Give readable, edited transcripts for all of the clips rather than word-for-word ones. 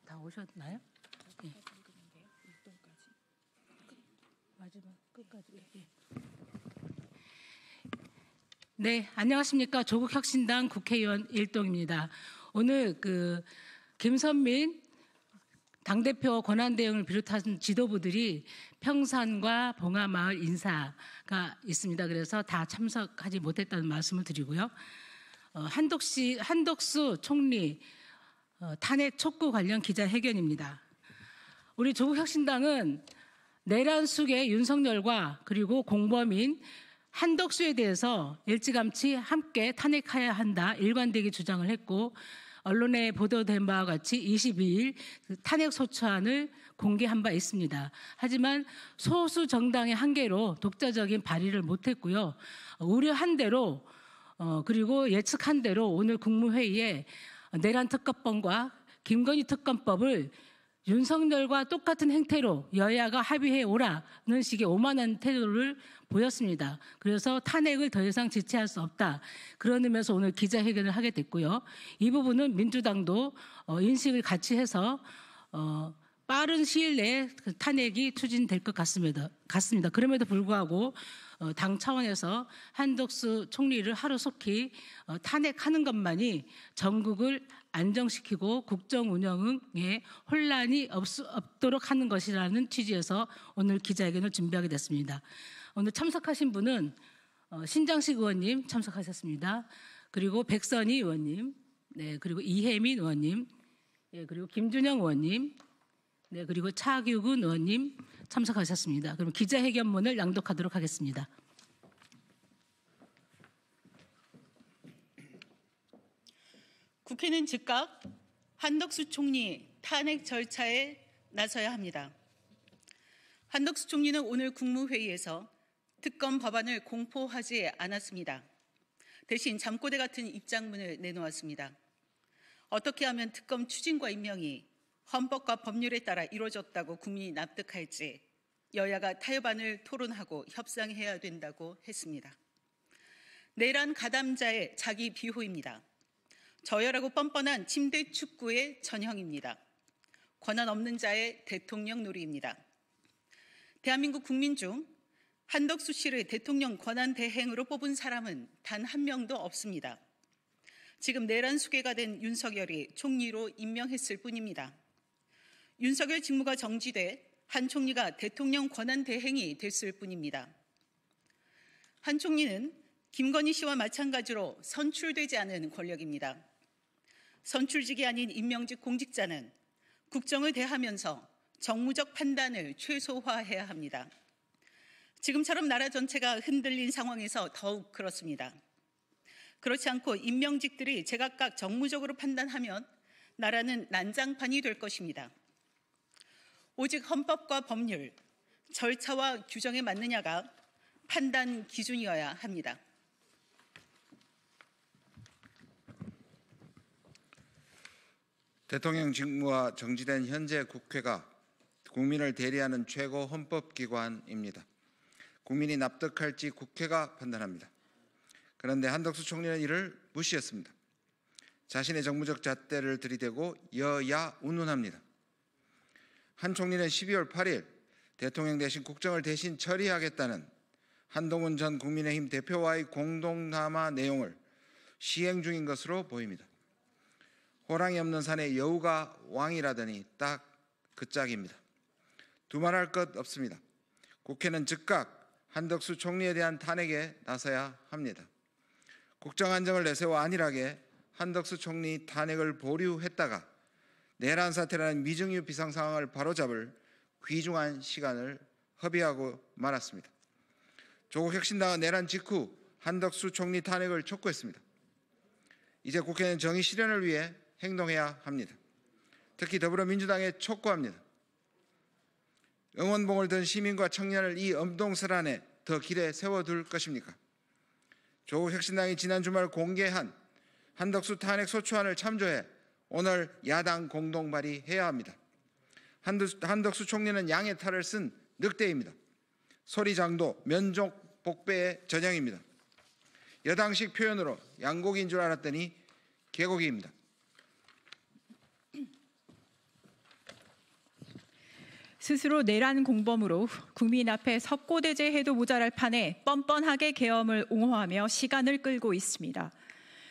다 오셨나요? 예. 마지막 끝까지. 예. 네, 안녕하십니까. 조국혁신당 국회의원 일동입니다. 오늘 김선민 당대표 권한대행을 비롯한 지도부들이 평산과 봉하마을 인사가 있습니다. 그래서 다 참석하지 못했다는 말씀을 드리고요. 한덕수 총리 탄핵 촉구 관련 기자회견입니다. 우리 조국혁신당은 내란 숙의 윤석열과 그리고 공범인 한덕수에 대해서 일찌감치 함께 탄핵해야 한다 일관되게 주장을 했고, 언론에 보도된 바와 같이 22일 탄핵 소추안을 공개한 바 있습니다. 하지만 소수 정당의 한계로 독자적인 발의를 못했고요. 우려한 대로 그리고 예측한 대로 오늘 국무회의에 내란 특검법과 김건희 특검법을 윤석열과 똑같은 행태로 여야가 합의해 오라는 식의 오만한 태도를 보였습니다. 그래서 탄핵을 더 이상 지체할 수 없다. 그런 의미에서 오늘 기자회견을 하게 됐고요. 이 부분은 민주당도 인식을 같이 해서 빠른 시일 내에 탄핵이 추진될 것 같습니다. 그럼에도 불구하고 당 차원에서 한덕수 총리를 하루속히 탄핵하는 것만이 전국을 안정시키고 국정 운영에 혼란이 없도록 하는 것이라는 취지에서 오늘 기자회견을 준비하게 됐습니다. 오늘 참석하신 분은 신장식 의원님 참석하셨습니다. 그리고 백선희 의원님, 네, 그리고 이혜민 의원님, 네, 그리고 김준영 의원님, 네, 그리고 차규근 의원님 참석하셨습니다. 그럼 기자회견문을 낭독하도록 하겠습니다. 국회는 즉각 한덕수 총리 탄핵 절차에 나서야 합니다. 한덕수 총리는 오늘 국무회의에서 특검 법안을 공포하지 않았습니다. 대신 잠꼬대 같은 입장문을 내놓았습니다. 어떻게 하면 특검 추진과 임명이 헌법과 법률에 따라 이루어졌다고 국민이 납득할지 여야가 타협안을 토론하고 협상해야 된다고 했습니다. 내란 가담자의 자기 비호입니다. 저열하고 뻔뻔한 침대 축구의 전형입니다. 권한 없는 자의 대통령 놀이입니다. 대한민국 국민 중 한덕수 씨를 대통령 권한 대행으로 뽑은 사람은 단 한 명도 없습니다. 지금 내란 수괴가 된 윤석열이 총리로 임명했을 뿐입니다. 윤석열 직무가 정지돼 한 총리가 대통령 권한 대행이 됐을 뿐입니다. 한 총리는 김건희 씨와 마찬가지로 선출되지 않은 권력입니다. 선출직이 아닌 임명직 공직자는 국정을 대하면서 정무적 판단을 최소화해야 합니다. 지금처럼 나라 전체가 흔들린 상황에서 더욱 그렇습니다. 그렇지 않고 임명직들이 제각각 정무적으로 판단하면 나라는 난장판이 될 것입니다. 오직 헌법과 법률, 절차와 규정에 맞느냐가 판단 기준이어야 합니다. 대통령 직무가 정지된 현재 국회가 국민을 대리하는 최고 헌법기관입니다. 국민이 납득할지 국회가 판단합니다. 그런데 한덕수 총리는 이를 무시했습니다. 자신의 정무적 잣대를 들이대고 여야 운운합니다. 한 총리는 12월 8일 대통령 대신 국정을 대신 처리하겠다는 한동훈 전 국민의힘 대표와의 공동담화 내용을 시행 중인 것으로 보입니다. 호랑이 없는 산에 여우가 왕이라더니 딱 그 짝입니다. 두말할 것 없습니다. 국회는 즉각 한덕수 총리에 대한 탄핵에 나서야 합니다. 국정 안정을 내세워 안일하게 한덕수 총리 탄핵을 보류했다가 내란 사태라는 미증유 비상 상황을 바로잡을 귀중한 시간을 허비하고 말았습니다. 조국혁신당은 내란 직후 한덕수 총리 탄핵을 촉구했습니다. 이제 국회는 정의 실현을 위해 행동해야 합니다. 특히 더불어민주당에 촉구합니다. 응원봉을 든 시민과 청년을 이 엄동설 안에 더 길에 세워둘 것입니까? 조국혁신당이 지난 주말 공개한 한덕수 탄핵 소추안을 참조해 오늘 야당 공동 발의해야 합니다. 한덕수 총리는 양의 탈을 쓴 늑대입니다. 소리장도 면족 복배의 전형입니다. 여당식 표현으로 양고기인 줄 알았더니 개고기입니다. 스스로 내란 공범으로 국민 앞에 석고대죄해도 모자랄 판에 뻔뻔하게 계엄을 옹호하며 시간을 끌고 있습니다.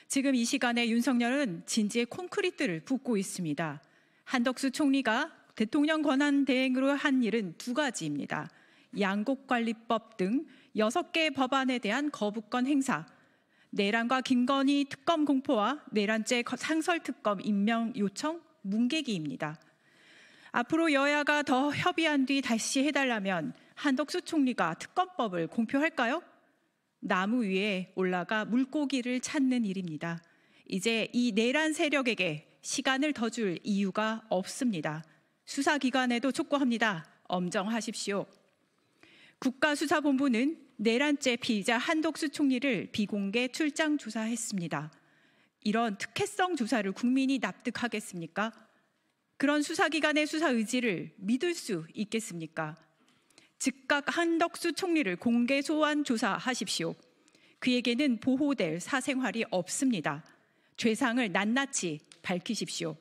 지금 이 시간에 윤석열은 진지의 콘크리트를 붓고 있습니다. 한덕수 총리가 대통령 권한 대행으로 한 일은 두 가지입니다. 양곡관리법 등 6개의 법안에 대한 거부권 행사, 내란과 김건희 특검 공포와 내란죄 상설특검 임명 요청 뭉개기입니다. 앞으로 여야가 더 협의한 뒤 다시 해달라면 한덕수 총리가 특검법을 공표할까요? 나무 위에 올라가 물고기를 찾는 일입니다. 이제 이 내란 세력에게 시간을 더 줄 이유가 없습니다. 수사기관에도 촉구합니다. 엄정하십시오. 국가수사본부는 내란죄 피의자 한덕수 총리를 비공개 출장 조사했습니다. 이런 특혜성 조사를 국민이 납득하겠습니까? 그런 수사기관의 수사 의지를 믿을 수 있겠습니까? 즉각 한덕수 총리를 공개 소환 조사하십시오. 그에게는 보호될 사생활이 없습니다. 죄상을 낱낱이 밝히십시오.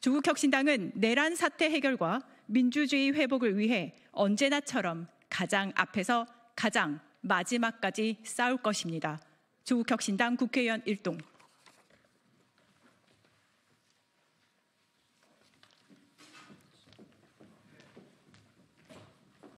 조국혁신당은 내란 사태 해결과 민주주의 회복을 위해 언제나처럼 가장 앞에서 가장 마지막까지 싸울 것입니다. 조국혁신당 국회의원 일동